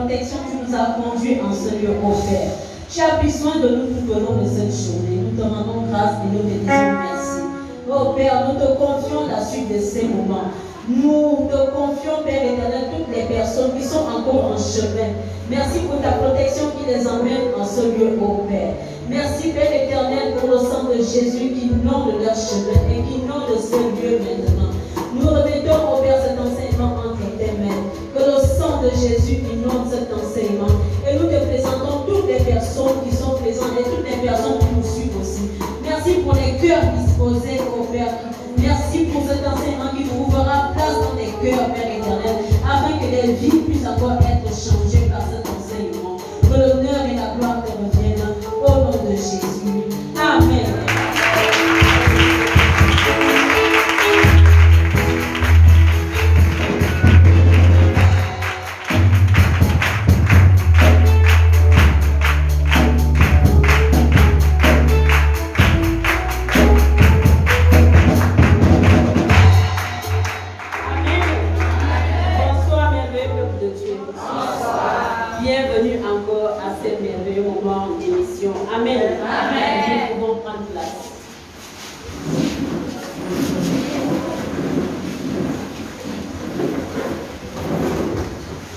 protection, tu nous as conduits en ce lieu, ô Père. Tu as pris soin de nous tout au long de cette journée. Nous te rendons grâce et nous te disons merci. Oh Père, nous te confions la suite de ces moments. Nous te confions, Père éternel, toutes les personnes qui sont encore en chemin. Merci pour ta protection qui les emmène en ce lieu, ô Père. Merci, Père éternel, pour le sang de Jésus qui inonde leur chemin et qui inonde ce lieu maintenant. Nous remettons, ô Père, cet enseignement entre tes mains. Que le sang de Jésus inonde cet enseignement. Et nous te présentons toutes les personnes qui sont présentes et toutes les personnes qui nous suivent aussi. Merci pour les cœurs disposés, ô Père. Merci pour cet enseignement qui trouvera place dans les cœurs, Père éternel, afin que les vies puissent encore être changées par cet enseignement. Que l'honneur et la gloire te reviennent au nom de Jésus. Amen. Amen. Amen. Nous pouvons prendre place.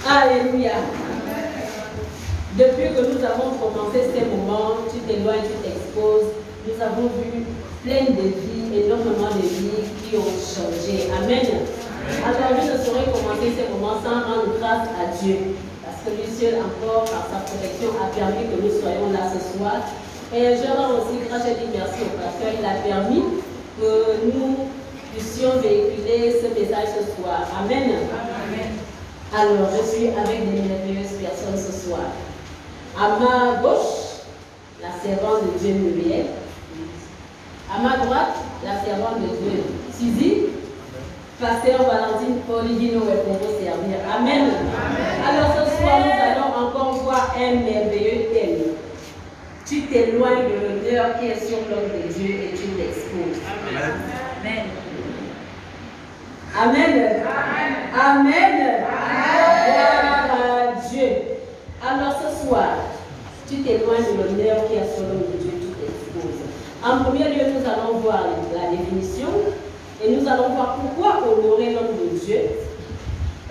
Alléluia. Depuis que nous avons commencé ces moments, tu t'éloignes, tu t'exposes, nous avons vu plein de vies, énormément de vies qui ont changé. Amen. Alors je ne saurais commencer ces moments sans rendre grâce à Dieu. Parce que lui seul encore, par sa protection, a permis que nous soyons là ce soir. Et je rends aussi grâce, je dis merci au pasteur, il a permis que nous puissions véhiculer ce message ce soir. Amen. Amen. Alors, je suis avec des merveilleuses personnes ce soir. À ma gauche, la servante de Dieu Muriel. À ma droite, la servante de Dieu Suzy. Pasteur Valentine Poligino est pour vous servir. Amen. Amen. Alors ce soir, nous allons encore voir un merveilleux thème. Tu t'éloignes de l'honneur qui est sur l'homme de Dieu et tu l'exposes. Amen. Amen. Amen. Amen. Gloire à Dieu. Alors ce soir, tu t'éloignes de l'honneur qui est sur l'homme de Dieu, tu t'exposes. En premier lieu, nous allons voir la définition. Et nous allons voir pourquoi honorer l'homme de Dieu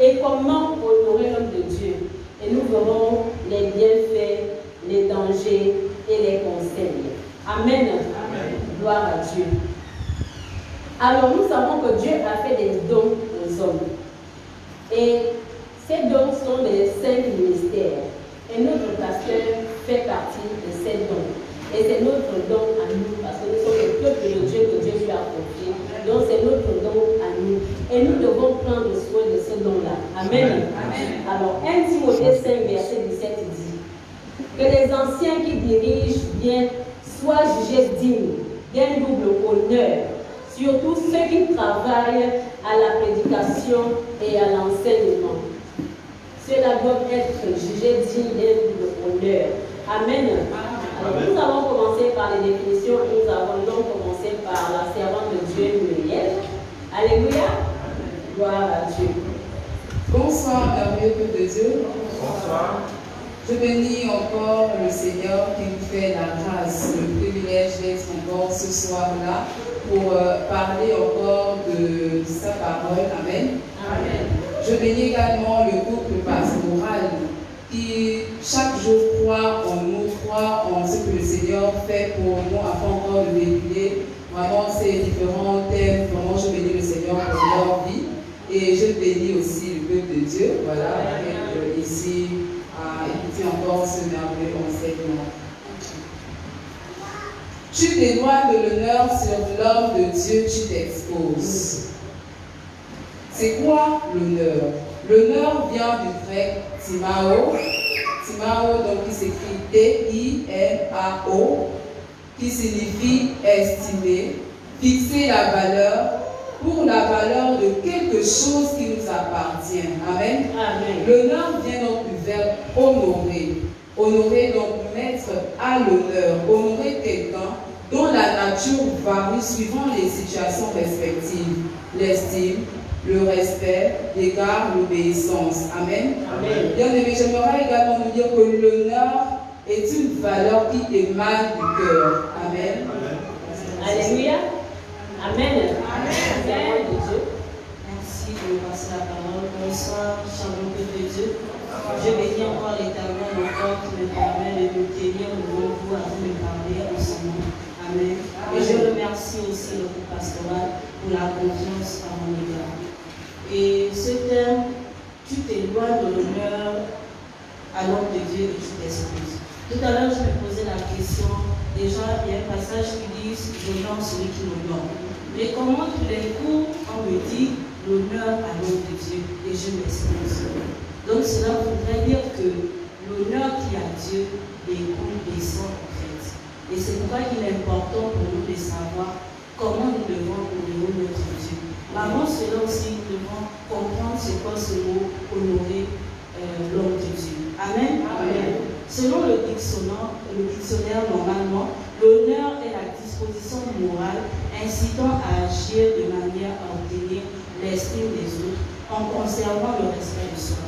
et comment honorer l'homme de Dieu. Et nous verrons les bienfaits, les dangers et les conseils. Amen. Amen. Gloire à Dieu. Alors nous savons que Dieu a fait des dons aux hommes. Et ces dons sont les 5 ministères. Et notre pasteur fait partie de ces dons. Et c'est notre don à nous, parce que nous sommes le peuple de Dieu que Dieu lui a confié. Donc c'est notre don à nous. Et nous devons prendre soin de ce don-là. Amen. Amen. Alors 1 Timothée 5, verset 17 dit que les anciens qui dirigent bien soient jugés dignes d'un double honneur, surtout ceux qui travaillent à la prédication et à l'enseignement. Ceux-là doivent être jugés dignes d'un double honneur. Amen. Alors, nous allons commencer par les définitions et nous allons donc commencer par la servante de Dieu, Muriel. Alléluia. Gloire à Dieu. Bonsoir, merveilleux peuple de Dieu. Bonsoir. Je bénis encore le Seigneur qui nous fait la grâce, le privilège d'être encore ce soir-là pour parler encore de sa parole. Amen. Amen. Je bénis également le couple pastoral qui chaque jour croit en nous, croit en ce que le Seigneur fait pour nous afin encore de véhiculer vraiment ces différents thèmes. Vraiment, je bénis le Seigneur pour leur vie et je bénis aussi le peuple de Dieu, voilà, avec ici à écouter encore ce merveilleux enseignement. Tu t'éloignes de l'honneur sur l'homme de Dieu, tu t'exposes. C'est quoi l'honneur? L'honneur vient du grec timao, donc qui s'écrit T-I-M-A-O, qui signifie estimer, fixer la valeur, pour la valeur de quelque chose qui nous appartient. Amen. Amen. L'honneur vient donc du verbe honorer. Honorer, donc mettre à l'honneur, honorer quelqu'un dont la nature varie suivant les situations respectives. L'estime, le respect, l'égard, l'obéissance. Amen. Amen. Bien aimé, j'aimerais également nous dire que l'honneur est une valeur qui émane du cœur. Amen. Alléluia. Amen. Amen. Merci de me passer la parole. Bonsoir, charmant peuple de Dieu. Je bénis encore l'Éternel encore qui me permet de nous tenir devant vous afin de parler en son nom. Amen. Et je remercie aussi le groupe pastoral pour la confiance à mon égard. Et ce thème, tu t'éloignes de l'honneur à l'homme de Dieu et tu t'excuses. Tout à l'heure, je me posais la question. Déjà, il y a un passage qui dit j'honore celui qui m'honore. Mais comment tout d'un coup, on me dit l'honneur à l'homme de Dieu et je m'excuse. Donc cela voudrait dire que l'honneur qui a Dieu découle des sangs en fait. Et c'est pourquoi il est important pour nous de savoir comment nous devons honorer notre Dieu. Avant cela aussi, nous devons comprendre ce qu'est ce mot honorer l'homme de Dieu. Amen. Amen. Selon le dictionnaire normalement, l'honneur est la disposition morale incitant à agir de manière à obtenir l'estime des autres en conservant le respect de soi.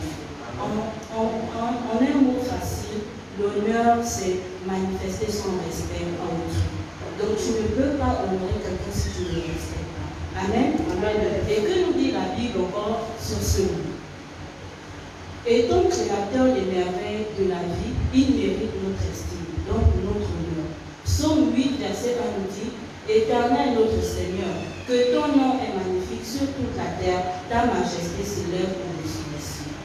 En un mot facile, l'honneur, c'est manifester son respect à autrui. Donc tu ne peux pas honorer quelqu'un si tu ne le respectes pas. Amen. Amen. Et que nous dit la Bible encore sur ce mot? Étant créateur des merveilles de la vie, il mérite notre estime, donc notre honneur. Psaume 8, verset 1 nous dit: Éternel notre Seigneur, que ton nom est magnifique sur toute la terre, ta majesté s'élève au-dessus des cieux.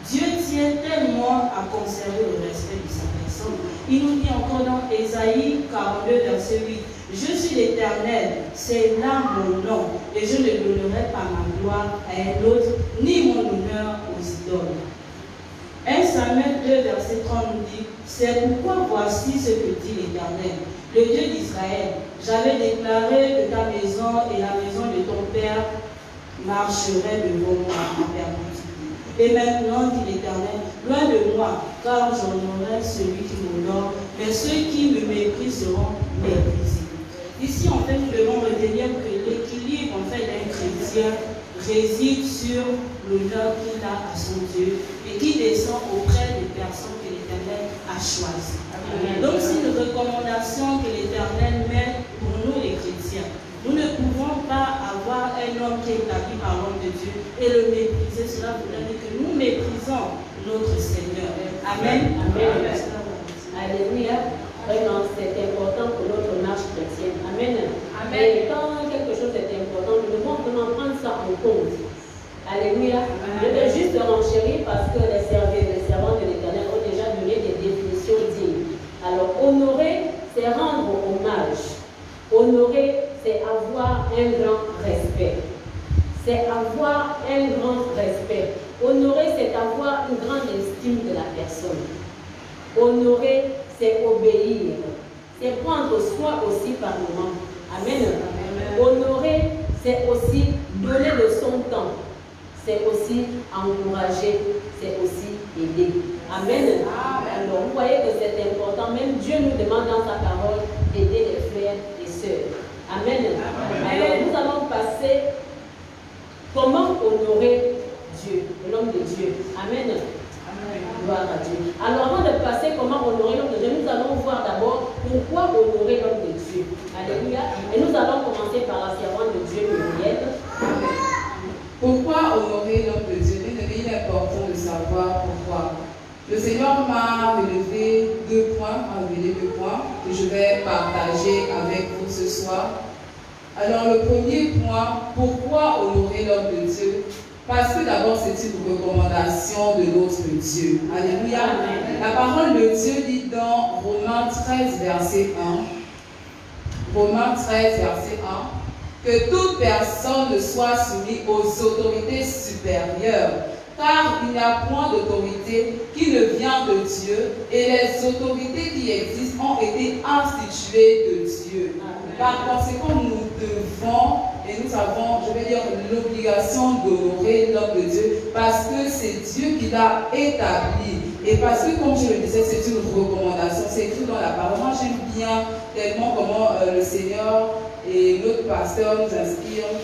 Dieu tient tellement à conserver le respect de sa personne. Il nous dit encore dans Ésaïe 42, verset 8: Je suis l'Éternel, c'est là mon nom, et je ne donnerai pas ma gloire à un autre, ni mon honneur aux idoles. 1 Samuel 2, verset 30 nous dit: C'est pourquoi voici ce que dit l'Éternel, le Dieu d'Israël. J'avais déclaré que ta maison et la maison de ton père marcheraient devant moi en perpétuité. Et maintenant, dit l'Éternel, loin de moi, car j'honorerai celui qui m'honore, mais ceux qui me méprisent seront méprisés. Ici, en fait, nous devons retenir que l'équilibre en fait, d'un chrétien réside sur l'honneur qu'il a à son Dieu et qui descend auprès des personnes que l'Éternel a choisies. Donc, c'est une recommandation que l'Éternel met pour nous les chrétiens. Nous ne pouvons pas avoir un homme qui est établi par l'homme de Dieu et le mépriser. Cela voudrait dire que nous méprisons notre Seigneur. Amen. Amen. Alléluia. Vraiment, c'est important pour notre marche chrétienne. Amen. Amen. Et quand quelque chose est important, nous devons vraiment prendre ça en compte. Alléluia. Amen. Je vais juste renchérir parce que les servants de l'Éternel ont déjà donné des définitions dignes. Alors, honorer, c'est rendre hommage. Honorer, c'est avoir un grand respect. C'est avoir un grand respect. Honorer, c'est avoir une grande estime de la personne. Honorer, c'est obéir. C'est prendre soin aussi par moment. Amen. Amen. Honorer, c'est aussi donner de son temps. C'est aussi encourager. C'est aussi aider. Amen. Amen. Alors, vous voyez que c'est important. Même Dieu nous demande dans sa parole d'aider les frères et sœurs. Amen. Amen. Alors, nous allons passer comment honorer Dieu, l'homme de Dieu. Amen. Amen. Gloire à Dieu. Alors, avant de passer comment honorer l'homme de Dieu, nous allons voir d'abord pourquoi honorer l'homme de Dieu. Alléluia. Et nous allons commencer par la servante de Dieu, Muriel. Pourquoi honorer l'homme de Dieu? Il est important de savoir pourquoi. Le Seigneur m'a révélé deux points que je vais partager avec vous ce soir. Alors le premier point, pourquoi honorer l'homme de Dieu? Parce que d'abord c'est une recommandation de notre Dieu. Alléluia. Amen. La parole de Dieu dit dans Romains 13, verset 1. Romains 13, verset 1. Que toute personne soit soumise aux autorités supérieures. Car il n'y a point d'autorité qui ne vient de Dieu et les autorités qui existent ont été instituées de Dieu. Amen. Par conséquent, nous devons, et nous avons, je vais dire, l'obligation d'honorer l'homme de Dieu parce que c'est Dieu qui l'a établi. Et parce que, comme je le disais, c'est une recommandation, c'est écrit dans la parole. Moi, j'aime bien tellement comment le Seigneur et notre pasteur nous inspirent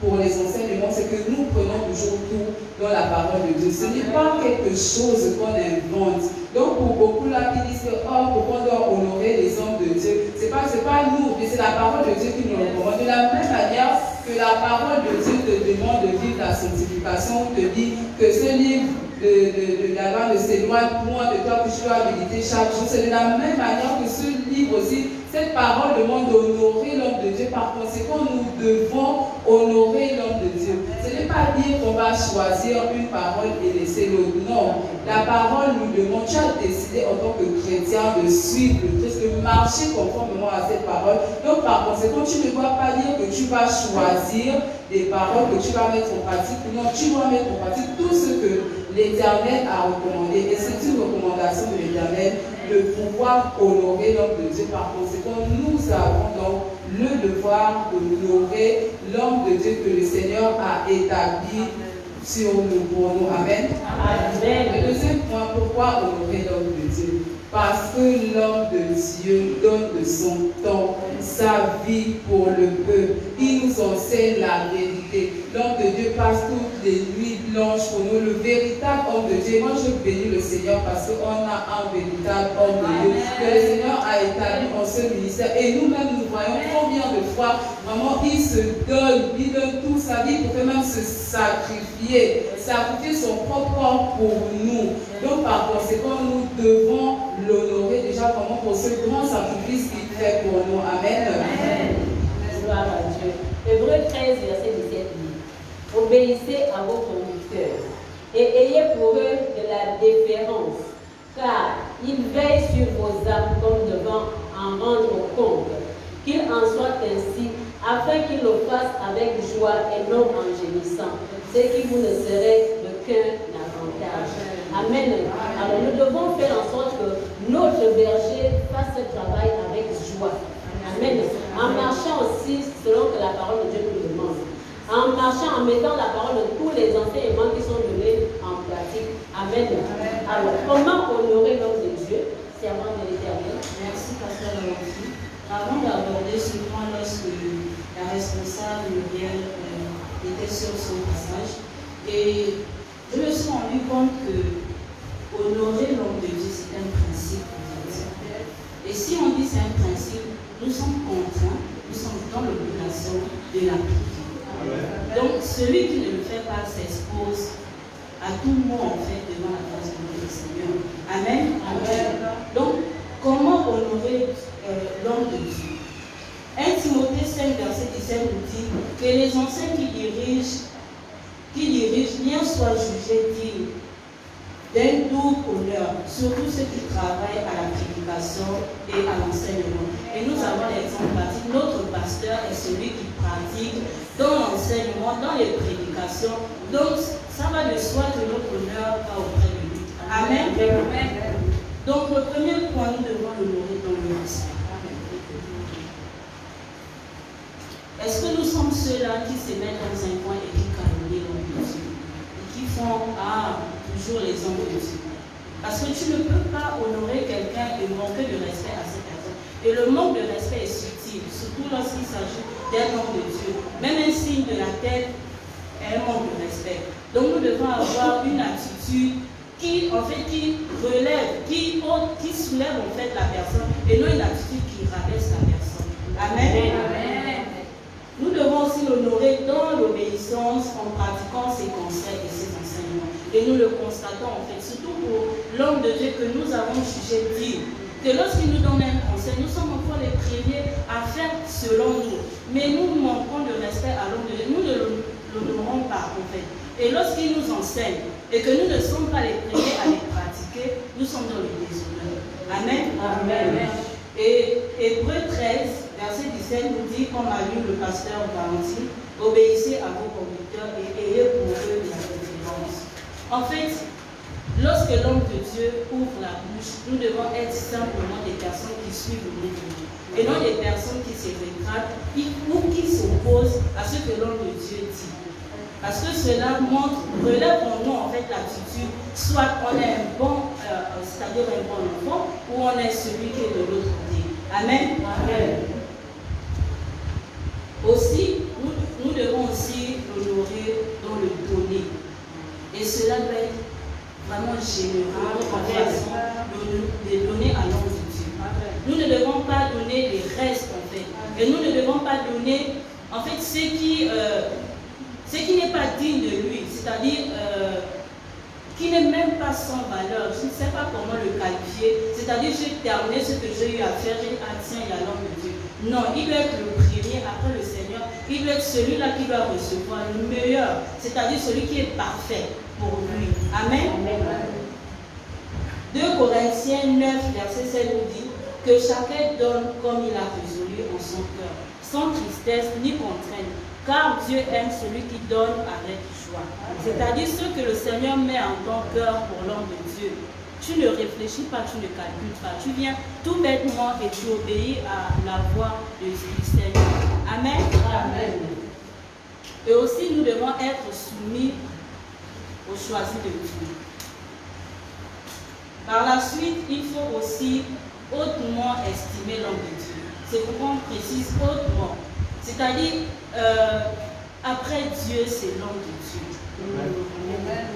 pour les enseignements, c'est que nous prenons toujours tout dans la parole de Dieu. Ce n'est pas quelque chose qu'on invente. Donc pour beaucoup là qui disent que pourquoi on doit honorer les hommes de Dieu, c'est pas nous, mais c'est la parole de Dieu qui nous recommande. De la même manière que la parole de Dieu te demande de vivre la sanctification, te dit que ce livre de la loi ne s'éloigne point de toi que tu dois méditer chaque jour. C'est de la même manière que ce livre aussi, cette parole demande d'honorer l'homme de Dieu. Par conséquent, nous devons honorer l'homme de Dieu. Ce n'est pas dire qu'on va choisir une parole et laisser l'autre. Non, la parole nous demande, tu as décidé en tant que chrétien de suivre le Christ, de marcher conformément à cette parole. Donc par conséquent, tu ne dois pas dire que tu vas choisir des paroles que tu vas mettre en pratique. Non, tu dois mettre en pratique tout ce que l'Éternel a recommandé. Et c'est une recommandation de l'Éternel de pouvoir honorer l'homme de Dieu. Par conséquent, nous avons donc le devoir d'honorer l'homme de Dieu que le Seigneur a établi sur nous pour nous. Amen. Amen. Le deuxième point, pourquoi honorer l'homme de Dieu? Parce que l'homme de Dieu donne de son temps, sa vie pour le peuple. Il nous enseigne la vérité. L'homme de Dieu passe toutes les nuits blanches pour nous. Le véritable homme de Dieu. Moi, je bénis le Seigneur parce qu'on a un véritable homme de Dieu que le Seigneur a établi en ce ministère. Et nous-mêmes, nous voyons combien de fois, vraiment, il se donne, il donne toute sa vie pour que même se sacrifier son propre corps pour nous. Donc, par conséquent, nous devons l'honorer déjà vraiment pour ce grand sacrifice qu'il fait pour nous. Amen. Amen. Gloire à Dieu. Hébreux 13, verset 17 dit: obéissez à vos conducteurs et ayez pour eux de la déférence, car ils veillent sur vos âmes comme devant en rendre compte. Qu'il en soit ainsi, afin qu'ils le fassent avec joie et non en gémissant, ce qui vous ne serait qu'un avantage. Amen. Alors nous devons faire en sorte que notre berger fasse ce travail avec joie. Amen. En marchant aussi selon que la parole de Dieu nous demande. En marchant, en mettant la parole de tous les enseignements qui sont donnés en pratique. Amen. Alors, comment honorer l'homme de Dieu? C'est avant de l'Éternel. Merci, Pasteur Laurenti. Avant d'aborder ce point, lorsque la responsable Muriel était sur son passage, et je me suis rendu compte que honorer l'homme de Dieu, c'est un principe. Et si on dit c'est un principe, nous sommes contraints, nous sommes dans l'obligation de l'appliquer. Donc, celui qui ne le fait pas s'expose à tout mot en fait devant la face du Seigneur. Amen. Amen. Donc, comment honorer l'homme de Dieu? 1 Timothée 5, verset 17 nous dit que les anciens qui dirigent bien soient jugés dignes d'un doux honneur, surtout ceux qui travaillent à la prédication et à l'enseignement. Et nous avons l'exemple pratique. Notre pasteur est celui qui pratique dans l'enseignement, dans les prédications. Donc, ça va de soi que notre honneur va auprès de lui. Amen. Amen. Donc, le premier point, nous devons l'honorer dans le respect. Est-ce que nous sommes ceux-là qui se mettent dans un coin et qui calomnient l'homme de Dieu et qui font toujours les hommes de Dieu? Parce que tu ne peux pas honorer quelqu'un et manquer de respect à cette personne. Et le manque de respect est subtil, surtout lorsqu'il s'agit d'un homme de Dieu. Même un signe de la tête est un manque de respect. Donc nous devons avoir une attitude qui relève, qui soulève en fait la personne et non une attitude qui rabaisse la personne. Amen. Amen. Nous devons aussi l'honorer dans l'obéissance en pratiquant ses conseils et ses enseignements. Et nous le constatons en fait, surtout pour l'homme de Dieu que nous avons jugé digne. Que lorsqu'il nous donne un conseil, nous sommes encore les premiers à faire selon nous. Mais nous manquons de respect à l'homme de Dieu. Nous ne l'honorons pas en fait. Et lorsqu'il nous enseigne et que nous ne sommes pas les premiers à les pratiquer, nous sommes dans le déshonneur. Amen. Amen. Et Hébreux 13, verset 17 nous dit, comme a lu le pasteur Valentin, obéissez à vos conducteurs et ayez pour eux de la déférence. En fait, lorsque l'homme de Dieu ouvre la bouche, nous devons être simplement des personnes qui suivent le mouvement et non des personnes qui se rétractent ou qui s'opposent à ce que l'homme de Dieu dit. Parce que cela relève en nous en fait l'attitude, soit on est un bon, c'est-à-dire un bon enfant, ou on est celui qui est de l'autre côté. Amen. Amen. Aussi, nous devons aussi vraiment généreux, notre façon de donner à l'homme de Dieu. Nous ne devons pas donner les restes en fait. Et nous ne devons pas donner en fait ce qui n'est pas digne de lui, c'est-à-dire qui n'est même pas sans valeur. Je ne sais pas comment le qualifier. C'est-à-dire j'ai terminé ce que j'ai eu à faire, j'ai dit ah tiens, il y a l'homme de Dieu. Non, il doit être le premier après le Seigneur. Il doit être celui-là qui doit recevoir le meilleur, c'est-à-dire celui qui est parfait pour lui. Amen. 2 Corinthiens 9, verset 7 nous dit que chacun donne comme il a résolu en son cœur, sans tristesse ni contrainte, car Dieu aime celui qui donne avec joie. C'est-à-dire ce que le Seigneur met en ton cœur pour l'homme de Dieu. Tu ne réfléchis pas, tu ne calcules pas. Tu viens tout bêtement et tu obéis à la voix du Seigneur. Amen. Amen. Et aussi, nous devons être soumis au choisi de Dieu. Par la suite, il faut aussi hautement estimer l'homme de Dieu. C'est pourquoi on précise hautement. C'est-à-dire, après Dieu, c'est l'homme de Dieu. Amen.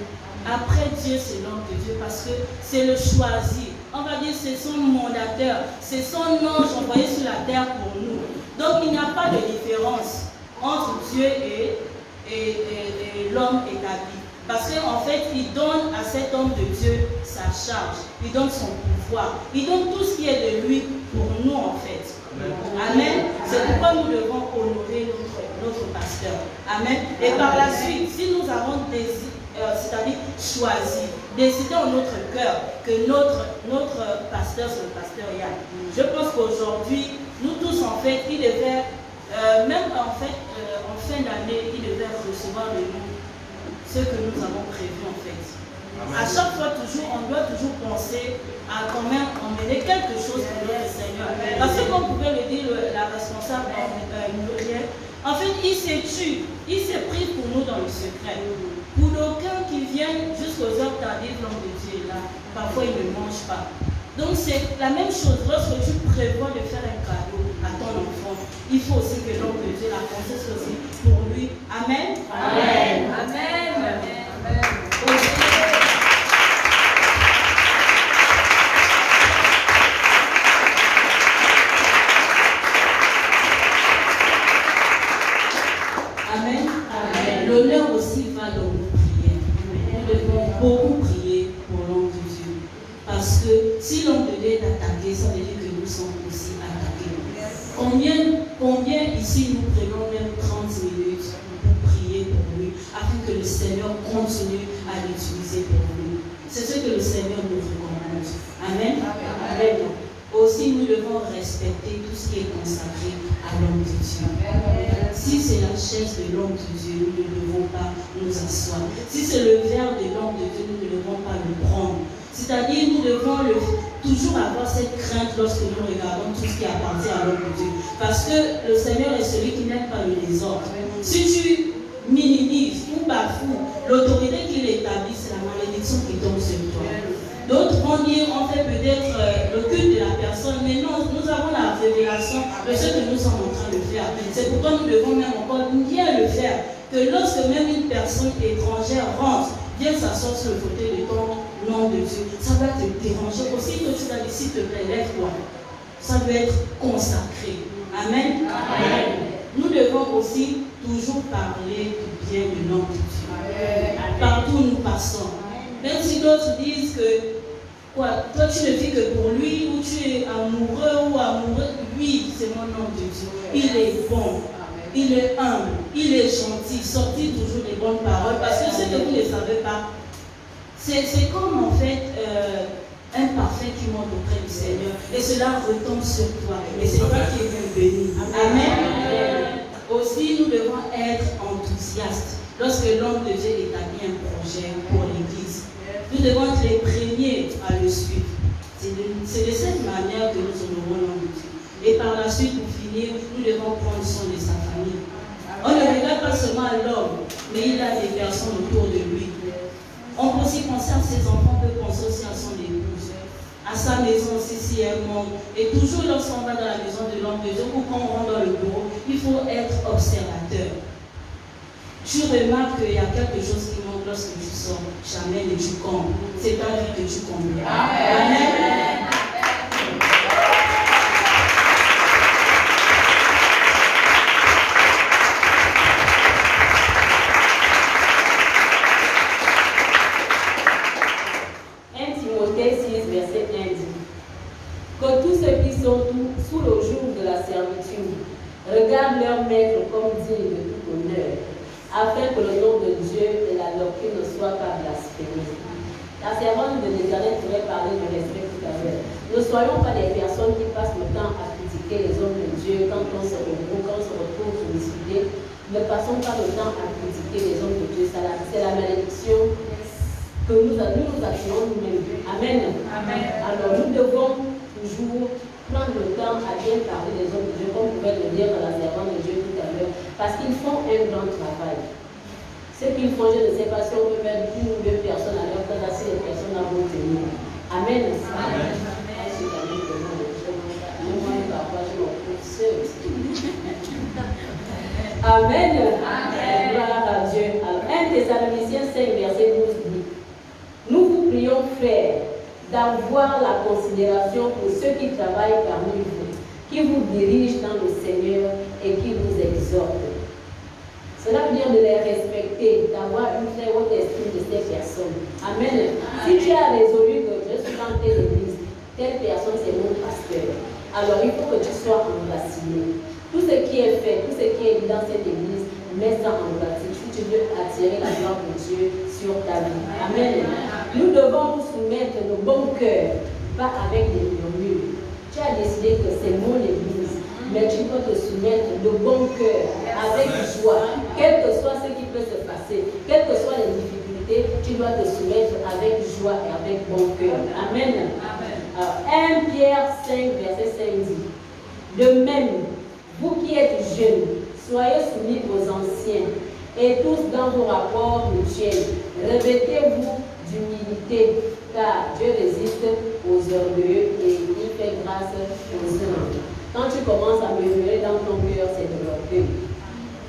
Après Dieu, c'est l'homme de Dieu parce que c'est le choisi. On va dire c'est son mandateur, c'est son ange envoyé sur la terre pour nous. Donc il n'y a pas de différence entre Dieu et l'homme établi. Parce qu'en fait, il donne à cet homme de Dieu sa charge, il donne son pouvoir, il donne tout ce qui est de lui pour nous en fait. Amen. C'est pourquoi nous devons honorer notre pasteur. Amen. Et par la suite, si nous avons c'est-à-dire choisi, décider en notre cœur que notre pasteur, c'est le pasteur Yann. Je pense qu'aujourd'hui, nous tous en fait, il devait, même en fait, en fin d'année, il devait recevoir le nom, ce que nous avons prévu en fait. Amen. À chaque fois, on doit toujours penser à quand même emmener quelque chose pour notre Seigneur. Parce que comme pouvait le dire la responsable Muriel, en fait, il s'est tué, il s'est pris pour nous dans le secret. Pour d'aucuns qui viennent jusqu'aux heures tardives, l'homme de Dieu est là. Parfois, il ne mange pas. Donc, c'est la même chose. Lorsque tu prévois de faire un cadeau à ton enfant, il faut aussi que l'homme de Dieu la conscience aussi pour lui. Amen. Amen. Amen. Amen. Amen. Amen. Amen. L'honneur aussi va dans nos prières. Nous devons beaucoup prier pour l'homme de Dieu. Parce que si l'homme de Dieu est attaqué, ça veut dire que nous sommes aussi attaqués. Combien ici nous prenons même 30 minutes pour prier pour lui, afin que le Seigneur continue à l'utiliser pour nous. C'est ce que le Seigneur nous recommande. Amen. Amen. Aussi, nous devons respecter tout ce qui est consacré à l'homme de Dieu. Si c'est la chaise de l'homme de Dieu, nous ne devons pas nous asseoir. Si c'est le verre de l'homme de Dieu, nous ne devons pas le prendre. C'est-à-dire, nous devons toujours avoir cette crainte lorsque nous regardons tout ce qui appartient à l'homme de Dieu. Parce que le Seigneur est celui qui n'aime pas le désordre. Si tu minimises ou bafoues l'autorité qu'il établit, c'est la malédiction qui tombe sur toi. D'autres vont dire, on fait peut-être le culte de la personne, mais non, nous avons la révélation de ce que nous sommes en train de faire. C'est pourquoi nous devons même encore bien le faire. Que lorsque même une personne étrangère rentre, vient s'asseoir sur le fauteuil de ton nom de Dieu, ça va te déranger. Aussi, que tu t'as dit, s'il te plaît, lève-toi. Ça doit être consacré. Amen. Amen. Nous devons aussi toujours parler du bien de l'homme de Dieu. Partout où nous passons. Même si d'autres disent que toi tu ne vis que pour lui, ou tu es amoureux ou amoureux, lui c'est mon homme de Dieu. Il est bon, il est humble, il est gentil, sortit toujours des bonnes paroles. Parce que ce que vous ne savez pas, c'est comme en fait un parfait qui monte auprès du Seigneur. Et cela retombe sur toi. Et c'est toi qui es bien béni. Amen. Aussi, nous devons être enthousiastes lorsque l'homme de Dieu établit un projet pour l'Église. Nous devons être les premiers à le suivre. C'est de cette manière que nous honorons l'homme de Dieu. Et par la suite, pour finir, nous devons prendre soin de sa famille. On ne regarde pas seulement à l'homme, mais il a des personnes autour de lui. On peut aussi penser à ses enfants, on peut penser aussi à son épouse, à sa maison aussi si elle manque. Et toujours lorsqu'on va dans la maison de l'homme de Dieu ou quand on rentre dans le bureau, il faut être observateur. Tu remarques qu'il y a quelque chose qui manque Donc lorsque tu sors, jamais ne tu combles. C'est ta vie que tu combles. Amen. 1 Timothée 6, verset 1 dit que tous ceux qui sont sous le joug de la servitude regardent leur maître comme digne de tout honneur, afin que le nom de Dieu et la doctrine ne soient pas blasphémés. La servante de l'Éternel pourrait parler de respect tout à l'heure. Ne soyons pas des personnes qui passent le temps à critiquer les hommes de Dieu quand on se regroupe, quand on se retrouve sollicité. Ne passons pas le temps à critiquer les hommes de Dieu. C'est la malédiction que nous attirons nous-mêmes. Amen. Amen. Alors nous devons toujours prendre le temps à bien parler des hommes de Dieu, comme vous pouvez le dire dans la servante de Dieu tout à l'heure, parce qu'ils font un grand travail. Ce qu'ils font, je ne sais pas si on peut mettre une ou deux personnes à leur place, si les personnes là vont tenir. Amen. Amen. Amen. Amen. Gloire à Dieu. Alors, 1 Thessaloniciens 5, verset 12 dit: nous vous prions, frères, d'avoir la considération pour ceux qui travaillent parmi vous, qui vous dirigent dans le Seigneur et qui vous exhortent. Cela veut dire de les respecter, d'avoir une très haute estime de ces personnes. Amen. Si tu as résolu que je suis dans telle église, telle personne c'est mon pasteur, alors il faut que tu sois enraciné. Tout ce qui est fait, tout ce qui est dit dans cette église, mets ça en pratique si tu veux attirer la gloire de Dieu sur ta vie. Amen. Nous devons nous soumettre nos bons cœurs, pas avec des murmures. Tu as décidé que c'est mon église, mais tu dois te soumettre de bon cœur, avec joie, quel que soit ce qui peut se passer, quelles que soient les difficultés, tu dois te soumettre avec joie et avec bon cœur. Amen. Alors, 1 Pierre 5, verset 5 dit: de même, vous qui êtes jeunes, soyez soumis aux anciens, et tous dans vos rapports mutuels, revêtez-vous d'humilité, car Dieu résiste aux orgueilleux et il fait grâce aux humbles. Quand tu commences à murmurer dans ton cœur, c'est de l'orgueil.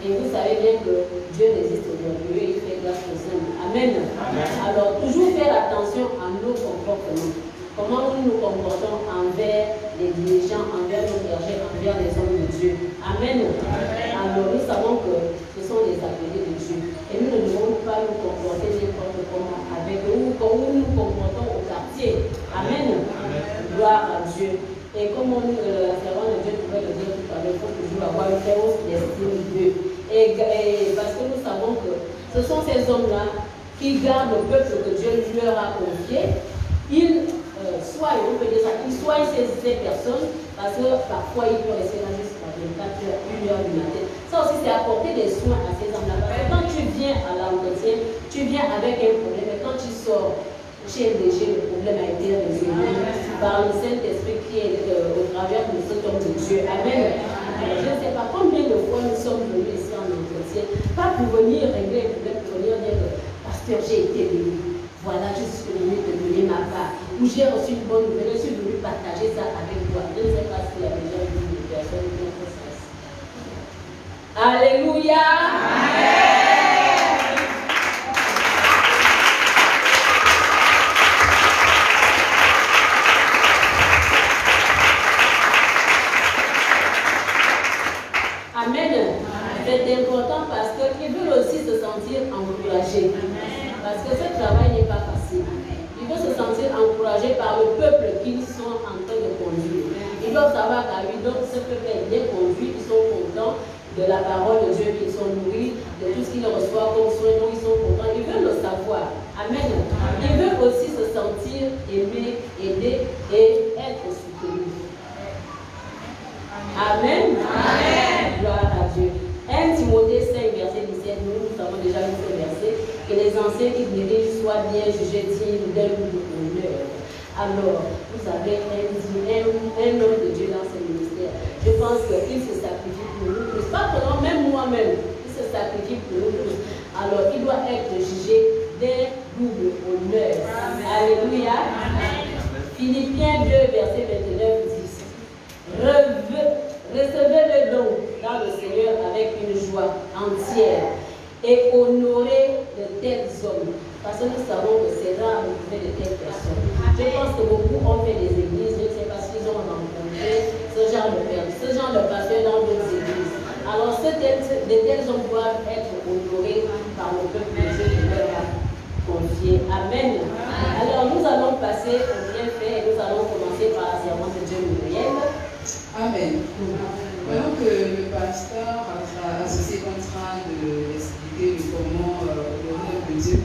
Et vous savez bien que Dieu résiste aux orgueilleux et il fait grâce aux humbles. Amen. Amen. Alors, toujours faire attention à nos comportements. Comment nous nous comportons envers les dirigeants, envers nos bergers, envers les hommes de Dieu. Amen. Amen. Alors, nous savons que ce sont des appelés de Dieu. Et nous ne devons pas nous comporter n'importe comment avec eux, comme nous nous comportons au quartier. Amen. Amen. Gloire à Dieu. Et comme la servante de Dieu pouvait le dire tout à l'heure, il faut toujours avoir une très haute estime d'eux. Et parce que nous savons que ce sont ces hommes-là qui gardent le peuple que Dieu leur a confié. Ils soignent, on peut dire ça, ils soignent ces personnes parce que parfois ils peuvent rester là jusqu'à 24 heures, 1 heure du matin. Ça aussi, c'est apporter des soins à ces hommes-là. Parce que quand tu viens à l'entretien, tu viens avec un problème, et quand tu sors chez le problème a été résolu par le Saint-Esprit qui est au travers de cet homme de Dieu. Amen. Je ne sais pas combien de fois nous sommes venus ici en entretien, pas pour venir régler le problème, pour venir dire que pasteur, j'ai été béni. Voilà, je suis venu te donner ma part. Ou j'ai reçu une bonne nouvelle, je suis venu partager ça avec toi. Je ne sais pas s'il y a déjà une personne qui a fait ça. Alléluia. Amen. Amen. C'est important parce qu'ils veulent aussi se sentir encouragés. Parce que ce travail n'est pas facile. Ils veulent se sentir encouragés par le peuple qu'ils sont en train de conduire. Ils doivent savoir qu'à lui, donc ce peuple est bien conduit, ils sont contents de la parole de Dieu, ils sont nourris de tout ce qu'ils reçoivent comme soin, donc ils sont contents. Ils veulent le savoir. Amen. Ils veulent aussi se sentir aimés, aidés et être soutenus. Amen. Amen. Gloire à Dieu. 1 Timothée 5, verset 17, nous avons déjà vu ce verset, que les anciens qui dirigent soient bien jugés dignes d'un honneur. Alors, vous avez un homme de Dieu dans ce ministère. Je pense qu'il se sacrifie pour nous tous. Pas pour même moi-même, il se sacrifie pour nous tous. Alors, il doit être jugé d'un double honneur. Amen. Alléluia. Amen. Philippiens 2, verset 29 dit: recevez le don dans le Seigneur avec une joie entière. et honorer de tels hommes. Parce que nous savons que c'est rare de trouver de telles personnes. Je pense que beaucoup ont fait des églises, je ne sais pas s'ils ont rencontré ce genre de personnes, ce genre de pasteurs dans d'autres églises. Alors, de tels hommes doivent être honorés par le peuple de Dieu qui leur a confié. Amen. Alors, nous allons passer au bienfait et nous allons commencer par la servante de Dieu Muriel. Amen. Pendant que le pasteur associé est en train d'expliquer comment l'honneur de Dieu,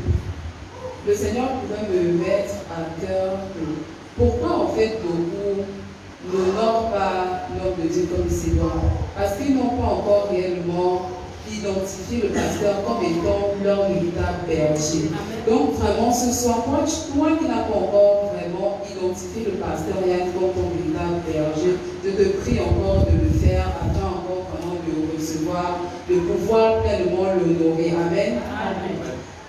le Seigneur pouvait me mettre à cœur pourquoi en fait beaucoup n'honorent pas l'homme de Dieu comme il se doit. Parce qu'ils n'ont pas encore réellement identifié le pasteur comme étant leur véritable berger. Donc vraiment ce soir, toi qui n'as pas encore vraiment identifié le pasteur Yann comme ton véritable berger, je te prie encore de le faire afin encore vraiment de recevoir, de pouvoir pleinement l'honorer. Amen. Amen.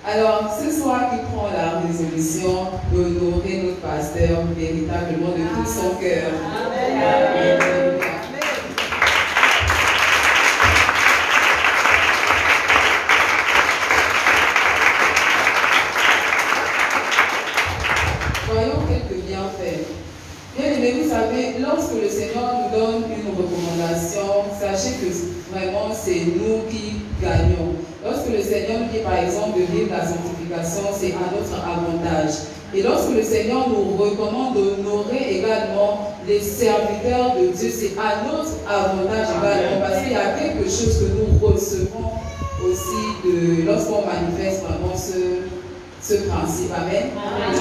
Alors, ce soir, qui prend la résolution d'honorer notre pasteur véritablement de tout son cœur. Amen. Amen. Voyons quelques bienfaits. Bien aimé, vous savez, lorsque le Seigneur nous donne une recommandation, sachez que vraiment c'est nous qui gagnons. Lorsque le Seigneur nous dit par exemple de vivre la sanctification, c'est à notre avantage. Et lorsque le Seigneur nous recommande d'honorer également les serviteurs de Dieu, c'est à notre avantage également, parce qu'il y a quelque chose que nous recevons aussi lorsqu'on manifeste vraiment ce principe. Amen. Amen.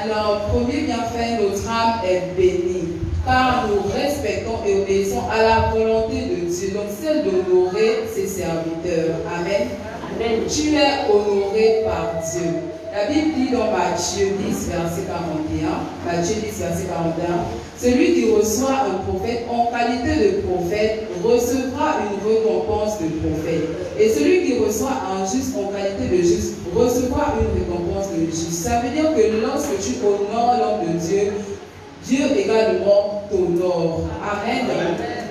Alors, premier bienfait, notre âme est bénie, car nous respectons et obéissons à la volonté de Dieu, donc celle d'honorer ses serviteurs. Amen. Amen. Tu es honoré par Dieu. La Bible dit dans Matthieu 10, verset 41, Matthieu 10, verset 41, celui qui reçoit un prophète en qualité de prophète recevra une récompense de prophète. Et celui qui reçoit un juste en qualité de juste recevra une récompense de juste. Ça veut dire que lorsque tu honores l'homme de Dieu, Dieu également t'honore. Amen. Amen.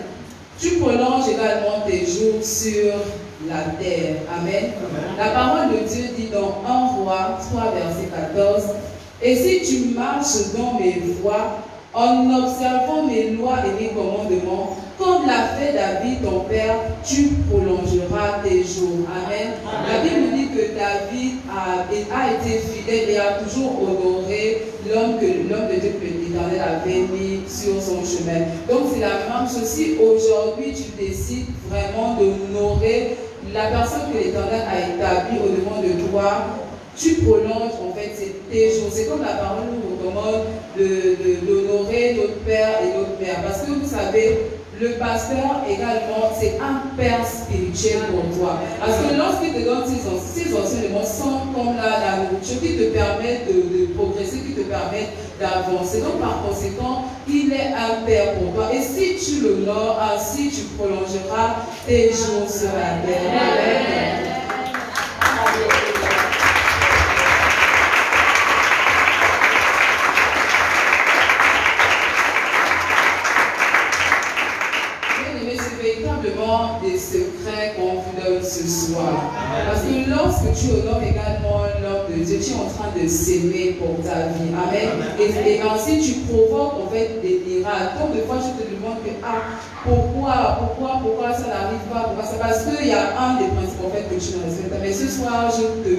Tu prolonges également tes jours sur la terre. Amen. Amen. La parole de Dieu dit dans 1 Roi 3, verset 14, « Et si tu marches dans mes voies, en observant mes lois et mes commandements, comme l'a fait David ton père, tu prolongeras tes jours. » Amen. Amen. La Bible nous dit que David a été fidèle et a toujours honoré l'homme de Dieu que l'Éternel avait mis sur son chemin. Donc c'est la même chose. Si aujourd'hui tu décides vraiment d'honorer la personne que l'Éternel a établie au-devant de toi, tu prolonges en fait tes jours. C'est comme la parole nous recommande d'honorer notre père et notre mère. Parce que vous savez, le pasteur également, c'est un père spirituel pour toi. Parce que lorsqu'il te donne ces enseignements sont comme la nourriture qui te permet de progresser, qui te permet d'avancer. Donc par conséquent, il est un père pour toi. Et si tu l'honores, ainsi tu prolongeras tes jours sur la terre. Amen. Des secrets qu'on vous donne ce soir. Parce que lorsque tu honores également l'homme de Dieu, tu es en train de s'aimer pour ta vie. Amen. Et ainsi tu provoques en fait des miracles. Tant de fois je te demande que pourquoi ça n'arrive pas, parce qu'il y a un des principes en fait que tu ne respectes pas. Mais ce soir je te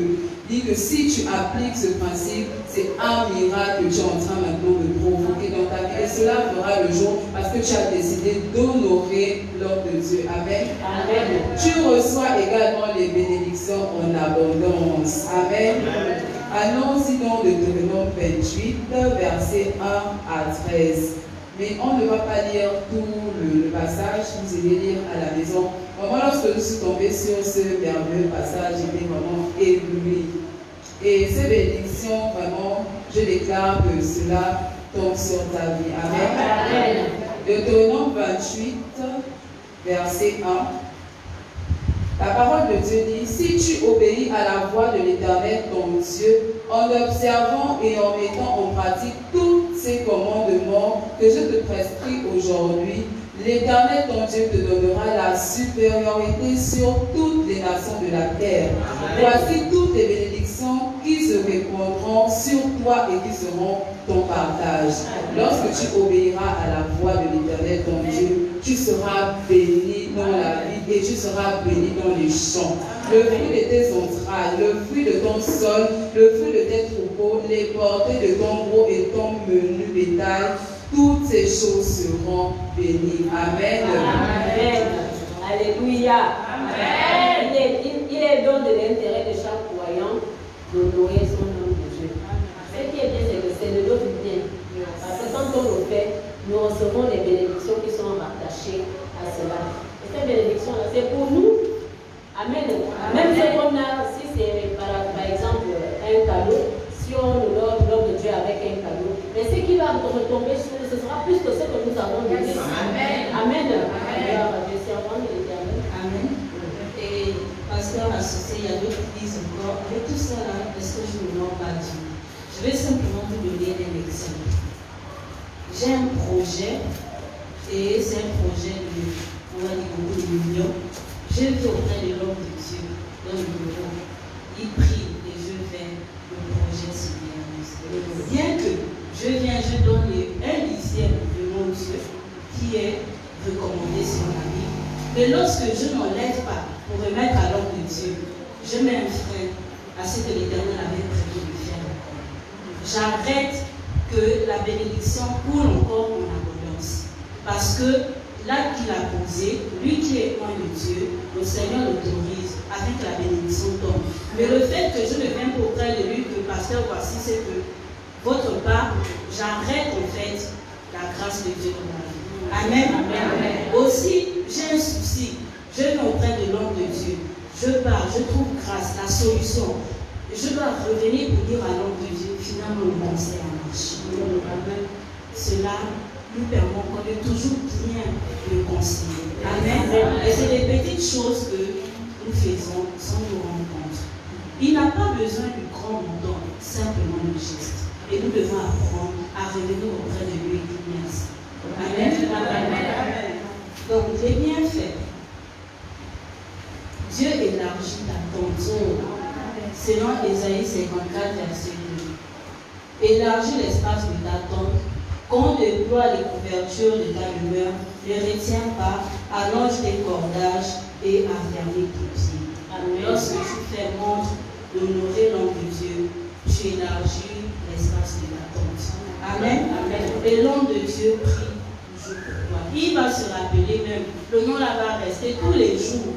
dis que si tu appliques ce principe, c'est un miracle que tu es en train maintenant de provoquer dans ta vie. Et cela fera le jour parce que tu as décidé d'honorer l'homme de Dieu. Amen. Amen. Tu reçois également les bénédictions en abondance. Amen. Amen. Allons-y dans Deutéronome 28, versets 1 à 13. Mais on ne va pas lire tout le passage, vous allez lire à la maison. Moi, lorsque je suis tombée sur ce merveilleux passage, j'étais vraiment éblouie. Et ces bénédictions, vraiment, je déclare que cela tombe sur ta vie. Amen. Amen. Deutéronome 28, verset 1. La parole de Dieu dit, si tu obéis à la voix de l'Éternel ton Dieu, en observant et en mettant en pratique tous ces commandements que je te prescris aujourd'hui, L'Éternel, ton Dieu, te donnera la supériorité sur toutes les nations de la terre. Voici toutes les bénédictions qui se répandront sur toi et qui seront ton partage. Lorsque tu obéiras à la voix de l'Éternel, ton Dieu, tu seras béni dans la vie et tu seras béni dans les champs. Le fruit de tes entrailles, le fruit de ton sol, le fruit de tes troupeaux, les portées de ton gros et ton menu bétail, toutes ces choses seront bénies. Amen. Amen. Alléluia. Amen. Il est don de l'intérêt de chaque croyant d'honorer son nom de Dieu. Ce qui est bien, c'est que c'est de notre bien. Parce que quand on le fait, nous recevons les bénédictions qui sont rattachées à cela. Et ces bénédictions-là, c'est pour nous. Amen. Même si on a, si c'est par exemple un cadeau, si on honore l'homme de Dieu avec un cadeau, mais ce qui va retomber sur nous, ce sera plus que ce que nous avons donné. Amen. Amen. Amen. Et pasteur associé, il y a d'autres qui disent encore, avec tout ça là, est-ce que je n'honore pas Dieu? Je vais simplement vous donner un exemple. J'ai un projet, et c'est un projet de, on va dire, beaucoup de millions. Je vais auprès de l'homme de Dieu, dans le bureau. Il prie et je fais le projet se réalise. Bien que je viens, je donne un dixième de mon Dieu qui est recommandé sur ma vie. Mais lorsque je n'enlève pas pour remettre à l'homme de Dieu, je mets un frein à ce que l'Éternel avait prévu de faire. J'arrête que la bénédiction coule encore en abondance. Parce que l'acte qu'il a posé, lui qui est loin de Dieu, le Seigneur l'autorise afin que la bénédiction tombe. Mais le fait que je ne vienne pas auprès de lui, que pasteur, voici c'est que votre part, j'arrête en fait la grâce de Dieu dans ma vie. Amen. Amen. Aussi, j'ai un souci. Je viens auprès de l'homme de Dieu. Je pars, je trouve grâce, la solution. Je dois revenir pour dire à l'homme de Dieu, finalement, le conseil a marché. Cela nous permet encore de toujours bien le conseiller. Amen. Et c'est des petites choses que nous faisons sans nous rendre compte. Il n'a pas besoin du grand montant, simplement le geste. Et nous devons apprendre à revenir auprès de lui et dire merci. Amen. Amen. Donc, les bienfaits. Dieu élargit ta tente. Selon Ésaïe 54, verset 2. Élargis l'espace de ta tente. Qu'on déploie les couvertures de ta demeure, ne retiens pas, allonge tes cordages et affermis tes pieds. Lorsque tu fais montre d'honorer l'homme de Dieu, tu élargis l'espace de ta tente. Amen. Amen. Et l'homme de Dieu prie toujours pour toi. Il va se rappeler même, le nom là va rester tous les jours.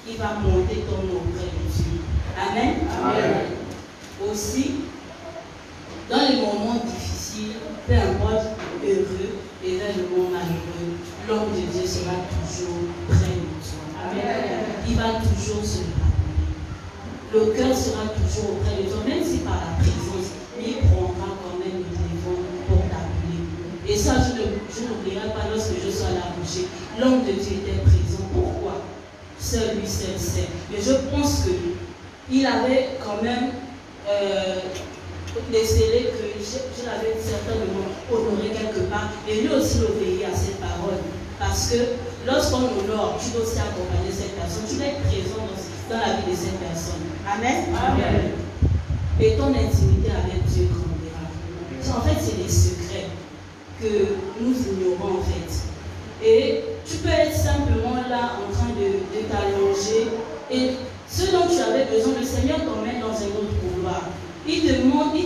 Il va monter ton nom auprès de Dieu. Amen. Amen. Aussi, dans les moments difficiles, peu importe heureux et dans le moment malheureux, l'homme de Dieu sera toujours près de toi. Amen. Il va toujours se rappeler. Le cœur sera toujours auprès de toi, même si par la présence, il prendra quand même le téléphone pour t'appeler. Et ça, je n'oublierai pas lorsque je serai à la bouchée. L'homme de Dieu était présent. Pourquoi? Seul lui, seul sait. Mais je pense qu'il avait quand même décelé que je l'avais certainement honoré quelque part. Et lui aussi obéit à cette parole. Parce que lorsqu'on honore, tu dois aussi accompagner cette personne. Tu dois être présent dans la vie de cette personne. Amen. Amen. Et ton intimité avec Dieu grandira. En fait, c'est des secrets que nous ignorons en fait. Et tu peux être simplement là en train de t'allonger et ce dont tu avais besoin, le Seigneur t'emmène dans un autre couloir. Il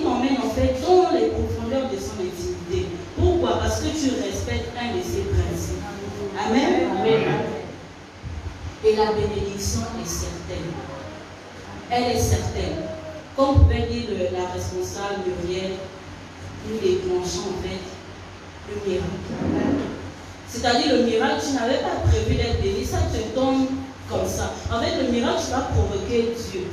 t'emmène en fait dans les profondeurs de son intimité. Pourquoi? Parce que tu respectes un de ses principes. Amen. Amen. Et la bénédiction est certaine. Elle est certaine. Comme pouvait dire la responsable Muriel, nous déclenchons en fait le miracle. C'est-à-dire le miracle, tu n'avais pas prévu d'être béni, ça te tombe comme ça. En fait, le miracle, tu vas provoquer Dieu.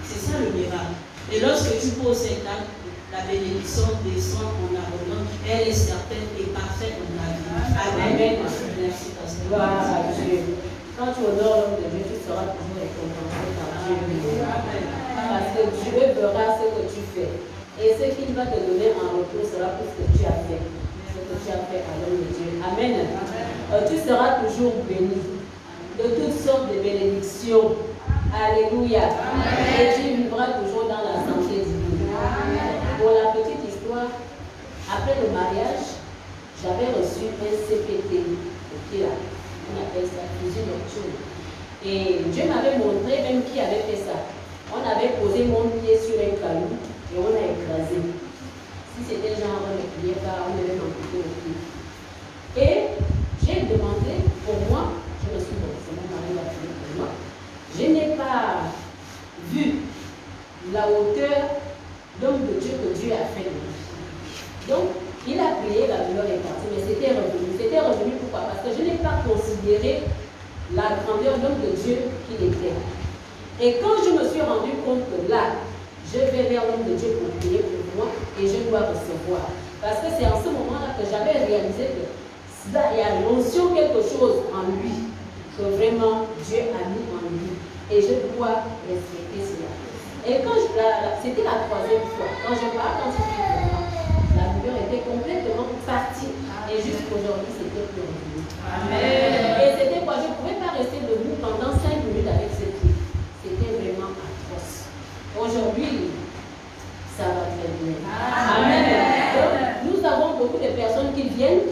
C'est ça le miracle. Et lorsque tu poses cet acte, la bénédiction descend en abondance. Elle est certaine et parfaite dans ta vie. Amen. Merci, pasteur. Gloire à Dieu. Quand tu honores l'homme de Dieu, tu seras toujours récompensé par Dieu. Parce que Dieu verra ce que tu fais. Et ce qu'il va te donner en retour sera tout ce que tu as fait. Ce que tu as fait à l'homme de Dieu. Amen. tu seras toujours béni de toutes sortes de bénédictions. Alléluia. Et tu vivras toujours dans la santé divine. Pour la petite histoire, après le mariage, j'avais reçu un CPT. On appelle ça fusion nocturne. Et Dieu m'avait montré même qui avait fait ça. On avait posé mon pied sur un caillou et on a écrasé. Si c'était genre on ne pliait pas, on devait m'amputer le pied. Et j'ai demandé pour moi, je me suis dit, c'est mon mari qui a prié pour moi. Je n'ai pas vu la hauteur d'homme de Dieu que Dieu a fait. Donc, il a prié, la douleur est partie, mais c'était revenu. C'était revenu pourquoi? Parce que je n'ai pas considéré la grandeur d'homme de Dieu qu'il était. Et quand je me suis rendu compte que là, je vais vers l'homme de Dieu pour prier pour moi et je dois recevoir. Parce que c'est en ce moment-là que j'avais réalisé que il y a l'onction quelque chose en lui, que vraiment Dieu a mis en lui. Et je dois respecter cela. Et quand c'était la troisième fois, quand je parle quantifiquement, la douleur était complètement partie. Et jusqu'aujourd'hui, c'était plus revenu. Amen. Et c'était quoi? Je ne pouvais pas rester debout pendant 5 minutes avec ce pied. C'était vraiment atroce. Aujourd'hui, ça va très bien. Amen. Donc, nous avons beaucoup de personnes qui viennent,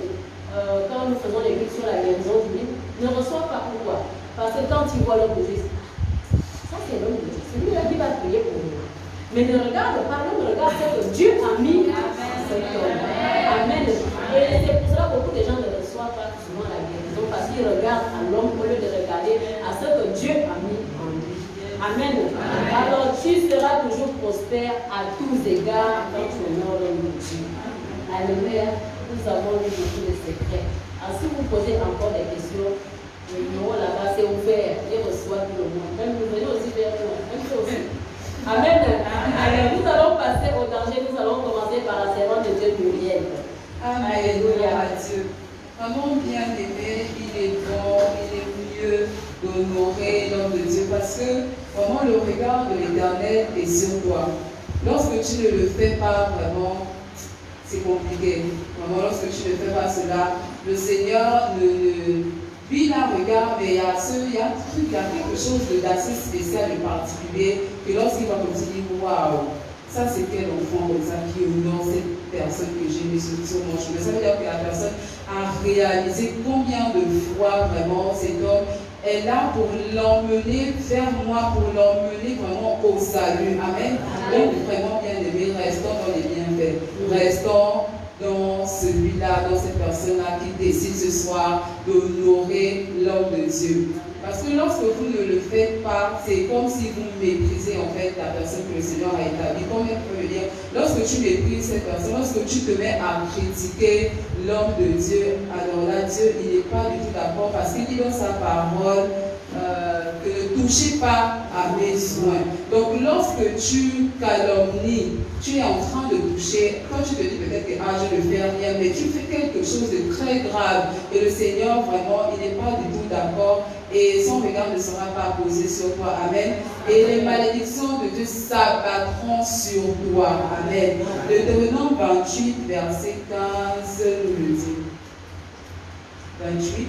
quand nous faisons les cultes sur la guérison divine, ne reçoivent pas. Pourquoi? Parce que quand ils voient l'homme de Dieu, ça c'est l'homme de Dieu. C'est lui-là qui va prier pour nous. Mais ne regarde pas, l'homme regarde ce que Dieu a mis à cet homme. Amen. Et c'est pour cela que beaucoup de gens ne reçoivent pas souvent la guérison, parce qu'ils regardent à l'homme au lieu de regarder à ce que Dieu a mis en lui. Amen. Alors tu seras toujours prospère à tous égards quand tu honores l'homme de Dieu. Alléluia. Nous avons eu beaucoup de secrets. Alors si vous posez encore des questions, le numéro là-bas c'est ouvert. Il reçoit tout le monde. Même nous venons aussi vers nous. Même chose aussi. Amen. Alors nous allons passer au danger. Nous allons commencer par la servante de Dieu Muriel. Alléluia à Dieu. Vraiment bien aimé, il est bon, il est mieux d'honorer l'homme de Dieu parce que vraiment le regard de l'Éternel est sur toi. Lorsque tu ne le fais pas vraiment, c'est compliqué. Vraiment, lorsque tu ne fais pas cela, le Seigneur lui, il a un regard, mais il y a quelque chose d'assez spécial et particulier, que lorsqu'il va comme ça, il dit, waouh, ça c'est quel enfant comme ça qui honore cette personne que j'ai mis sur mon chemin. Ça veut dire que la personne a réalisé combien de fois vraiment cet homme est là pour l'emmener vers moi, pour l'emmener vraiment au salut. Amen. Donc vraiment bien aimé, restons dans les bienfaits. Restons dans celui-là, dans cette personne-là qui décide ce soir d'honorer l'homme de Dieu. Parce que lorsque vous ne le faites pas, c'est comme si vous méprisez en fait la personne que le Seigneur a établie. Comme on peut le dire, lorsque tu méprises cette personne, lorsque tu te mets à critiquer l'homme de Dieu, alors là, Dieu, il n'est pas du tout d'accord parce qu'il dit dans sa parole que ne touchez pas à mes soins. Donc lorsque tu calomnies, tu es en train de toucher, quand tu te dis peut-être que je ne fais rien, mais tu fais quelque chose de très grave et le Seigneur vraiment, il n'est pas du tout d'accord et son regard ne sera pas posé sur toi. Amen. Et les malédictions de Dieu s'abattront sur toi. Amen. Deutéronome 28, verset 15 nous le dit. 28.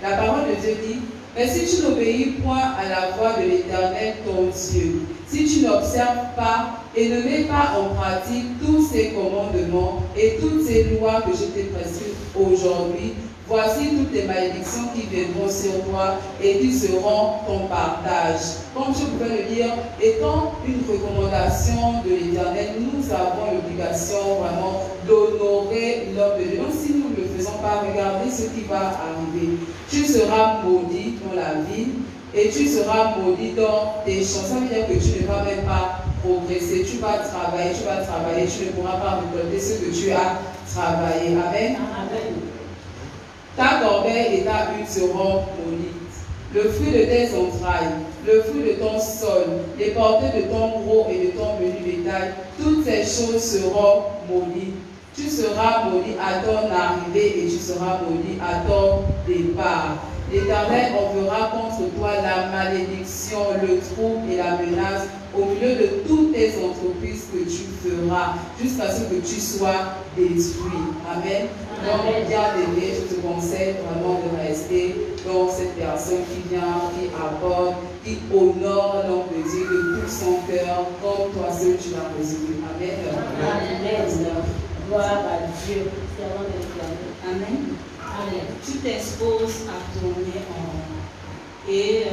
La parole de Dieu dit, mais si tu n'obéis point à la voix de l'Éternel ton Dieu, si tu n'observes pas et ne mets pas en pratique tous ces commandements et toutes ces lois que je t'ai prescrites aujourd'hui, voici toutes les malédictions qui viendront sur toi et qui seront ton partage. Comme je pouvais le dire, étant une recommandation de l'Éternel, nous avons l'obligation vraiment d'honorer l'homme de Dieu. Donc si nous ne le faisons pas, regardez ce qui va arriver. Tu seras maudit dans la vie et tu seras maudit dans tes champs. Ça veut dire que tu ne vas même pas progresser. Tu vas travailler, tu ne pourras pas récolter ce que tu as travaillé. Amen. Amen. Ta corbeille et ta hutte seront maudites. Le fruit de tes entrailles, le fruit de ton sol, les portées de ton gros et de ton menu bétail, toutes ces choses seront maudites. Tu seras maudit à ton arrivée et tu seras maudit à ton départ. L'Éternel enverra contre toi la malédiction, le trouble et la menace au milieu de toutes tes entreprises que tu feras, jusqu'à ce que tu sois détruit. Amen. Donc, bien aimé, je te conseille vraiment de rester dans cette personne qui vient, qui apporte, qui honore le nom de Dieu de tout son cœur, comme toi seul tu l'as résolu. Amen. Amen. Gloire à Dieu. Amen. Amen. Tu t'exposes à tourner en. Et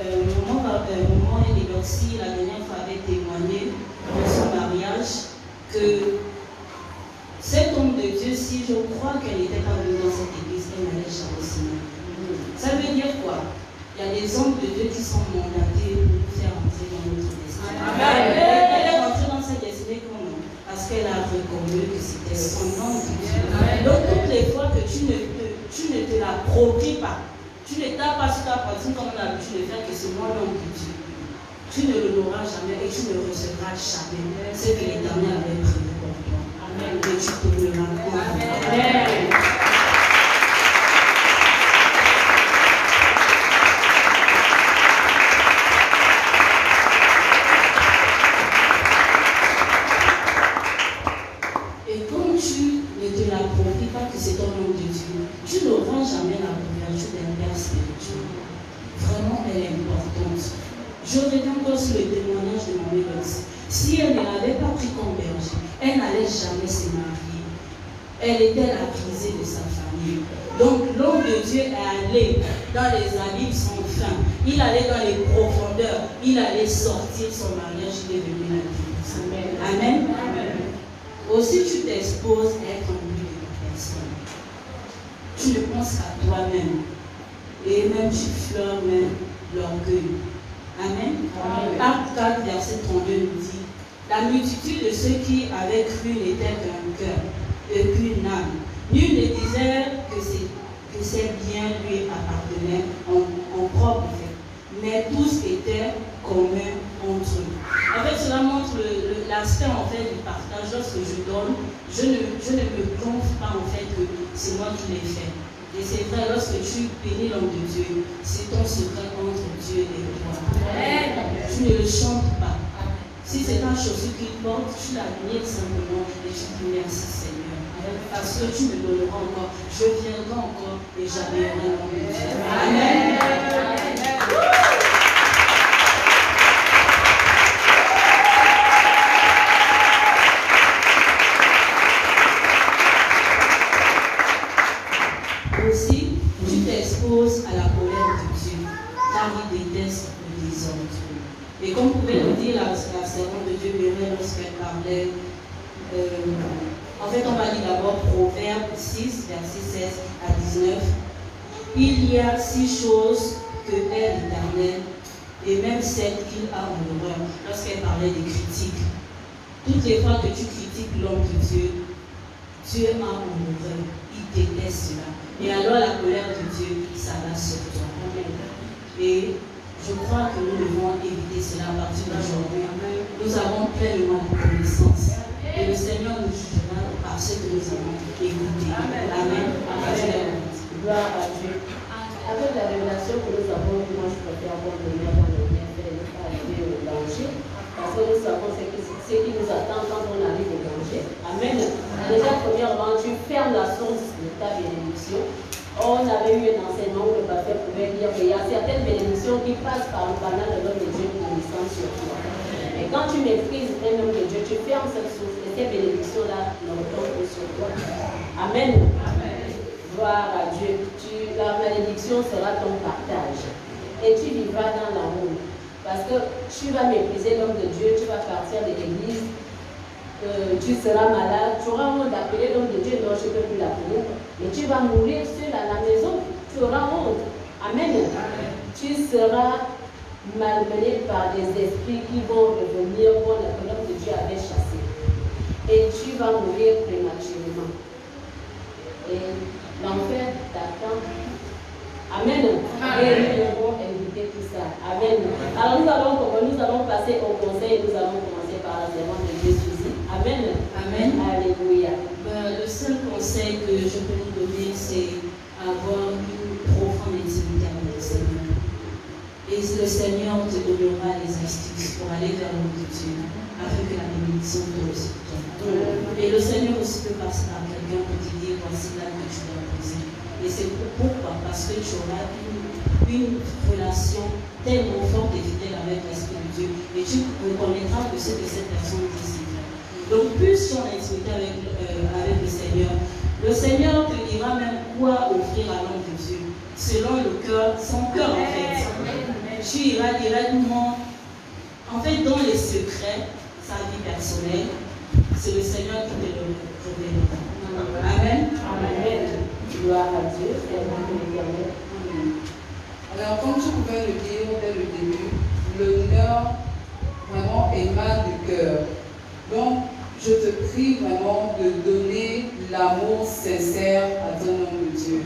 le moment et aussi la dernière fois avait témoigné de son mariage que cet homme de Dieu, si je crois qu'elle n'était pas venue dans cette église, elle n'allait jamais se marier. Ça veut dire quoi? Il y a des hommes de Dieu qui sont mandatés pour nous faire entrer dans notre destinée. Elle est rentrée dans cette destinée comment? Parce qu'elle a reconnu que c'était son nom de Dieu. Donc toutes les fois que tu ne te l'appropries pas, tu ne tapes pas sur ta poitrine comme on a l'habitude de faire que c'est moi l'homme de Dieu. Tu ne l'honoreras jamais et tu ne recevras jamais ce que l'Éternel avait prévu pour toi. Amen. Et tu tomberas. Amen. Et quand tu ne te l'appropries pas que c'est ton nom de Dieu, tu n'auras jamais la couverture d'un père spirituel. Vraiment, elle est importante. Je reviens encore sur le témoignage de ma mère. Si elle ne l'avait pas pris comme berger, elle n'allait jamais se marier. Elle était la risée de sa famille. Donc l'homme de Dieu est allé dans les abîmes sans fin. Il allait dans les profondeurs. Il allait sortir son mariage. Il est venu la vie. Amen. Amen. Aussi, tu t'exposes à être en vue de la personne. Tu ne penses qu'à toi-même. Et même tu fleures même l'orgueil. Amen. Acte 4, verset 32 nous dit: la multitude de ceux qui avaient cru n'était qu'un cœur et qu'une âme. Nul ne disait que ces biens lui appartenaient en propre fait, mais tous étaient communs entre eux. En fait, cela montre l'aspect en fait du partage. Lorsque je donne, je ne me gonfle pas en fait que c'est moi qui l'ai fait. Et c'est vrai, lorsque tu bénis l'homme de Dieu, c'est ton secret entre Dieu et toi. Tu ne le chantes pas. Si c'est ta chaussure qu'il porte, tu la miettes simplement et tu dis merci Seigneur. Parce que tu me donneras encore, je viendrai encore et j'habillerai l'homme de Dieu. Amen. Aussi, tu t'exposes à la colère de Dieu, car il déteste le désordre. Et comme pouvait le dire la servante de Dieu, Mireille, lorsqu'elle parlait, en fait, on va lire d'abord Proverbe 6, verset 16 à 19. Il y a 6 choses que est l'Éternel, et même celles qu'il a en horreur, lorsqu'elle parlait des critiques. Toutes les fois que tu critiques l'homme de Dieu, Dieu a en horreur. Il déteste cela. Et alors la colère de Dieu, ça va sur toi. Et je crois que nous devons éviter cela à partir d'aujourd'hui. Nous avons pleinement de connaissances. Et le Seigneur nous jugera par ce que nous avons écouté. Amen. Gloire à Dieu. Avec la révélation que nous avons, moi je préfère avoir donné dans le bienfait et ne pas arriver au danger. Parce que nous savons ce qui nous attend quand on arrive au danger. Amen. Déjà, premièrement, tu fermes la source de ta bénédiction. On avait eu un enseignement où le pasteur pouvait dire qu'il y a certaines bénédictions qui passent par le canal de l'homme de Dieu qui descend sur toi. Et quand tu méprises un homme de Dieu, tu fermes cette source et ces bénédictions-là ne retombent que sur toi. Amen. Amen. Gloire à Dieu. La malédiction sera ton partage. Et tu vivras dans la honte. Parce que tu vas mépriser l'homme de Dieu, tu vas partir de l'église, tu seras malade, tu auras honte d'appeler l'homme de Dieu, non, je ne peux plus l'appeler. Mais tu vas mourir seul à la maison, tu auras honte. Amen. Amen. Tu seras malmené par des esprits qui vont revenir pour que l'homme de Dieu avait chassé. Et tu vas mourir prématurément. Et l'enfer t'attend. Amen. Amen. Et nous devons éviter tout ça. Amen. Alors nous allons passer au conseil et nous allons commencer par la servante de Jésus. Amen. Amen. Alléluia. Le seul conseil que je peux vous donner, c'est avoir une profonde le Seigneur te donnera les astuces pour aller vers l'homme de Dieu, afin que la bénédiction te tombe. Et le Seigneur aussi peut passer par quelqu'un pour te dire voici là que tu dois poser. Et c'est pourquoi? Parce que tu auras une relation tellement forte et fidèle avec l'Esprit de Dieu. Et tu reconnaîtras que c'est de cette personne qui s'est fait. Donc plus tu as l'intimité avec le Seigneur te dira même quoi offrir à l'homme de Dieu, selon le cœur, son cœur en fait. Tu iras directement, en fait dans les secrets, sa vie personnelle, c'est le Seigneur qui te le révélera. Amen. Amen. Gloire à Dieu, c'est l'éternel. Alors, comme je pouvais le dire dès le début, l'honneur vraiment émane du cœur. Donc, je te prie vraiment de donner l'amour sincère à ton homme de Dieu.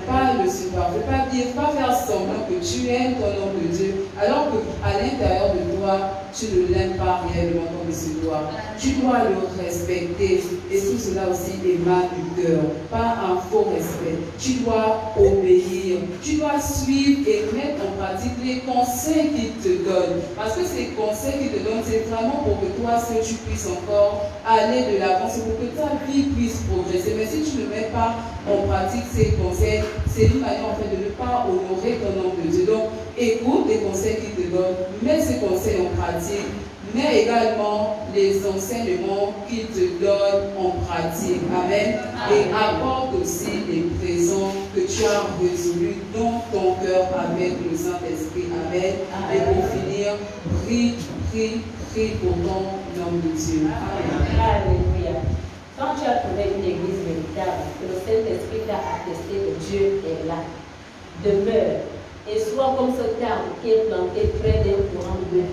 Pas le support, ne pas dire, pas faire semblant que tu aimes ton homme de Dieu, alors qu'à l'intérieur de toi, tu ne l'aimes pas réellement comme il se doit. Tu dois le respecter, et tout cela aussi émane du cœur, pas un faux respect. Tu dois obéir, tu dois suivre et mettre en pratique les conseils qu'il te donne. Parce que ces conseils qu'il te donne, c'est vraiment pour que toi seul tu puisses encore aller de l'avant, c'est pour que ta vie puisse progresser. Mais si tu ne mets pas en pratique ces conseils, c'est une manière en fait de ne pas honorer ton homme de Dieu. Donc, écoute les conseils qu'il te donne, mets ces conseils en pratique, mais également les enseignements qu'il te donne en pratique. Amen. Et apporte aussi les présents que tu as résolus dans ton cœur avec le Saint-Esprit. Amen. Et pour finir, prie pour ton homme de Dieu. Amen. Alléluia. Quand tu as trouvé une église véritable, que le Saint-Esprit t'a attesté que Dieu est là, demeure et sois comme cet arbre qui est planté près d'un courant d'eau.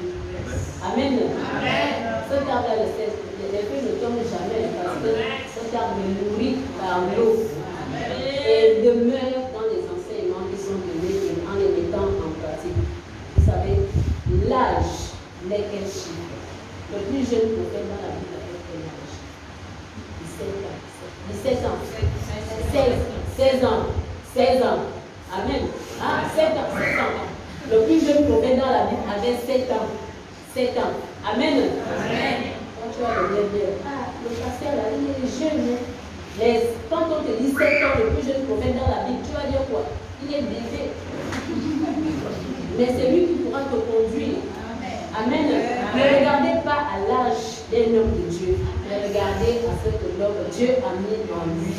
Amen. Amen. Cet arbre-là, les feuilles ne tombent jamais parce que cet arbre est nourri par l'eau et demeure dans les enseignements qui sont donnés en les mettant en pratique. Vous savez, l'âge n'est qu'un chiffre. Le plus jeune prophète dans la Bible avait quel âge? 17 ans. 16 ans. 16 ans. Amen. 7 ans. Le plus jeune prophète dans la Bible avait 7 ans. 7 ans. Amen. Amen. Quand tu vas le dire, le pasteur là, il est jeune. Mais quand on te dit 7 ans, le plus jeune prophète dans la Bible, tu vas dire quoi? Il est bébé. Mais c'est lui qui pourra te conduire. Amen. Ne regardez pas à l'âge d'un homme de Dieu, mais regardez à ce que Dieu a mis en lui.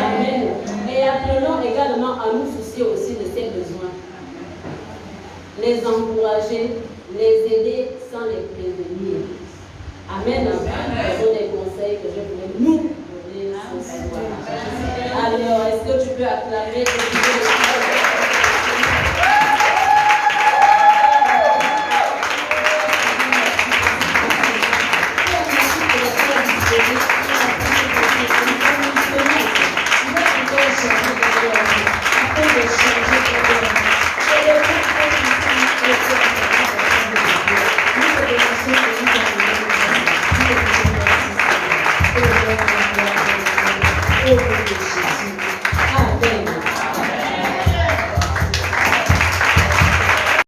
Amen. Et apprenons également à nous soucier aussi de ses besoins. Les encourager, les aider sans les prévenir. Amen. Ce sont des conseils que je voulais nous donner ce soir. Alors, est-ce que tu peux acclamer?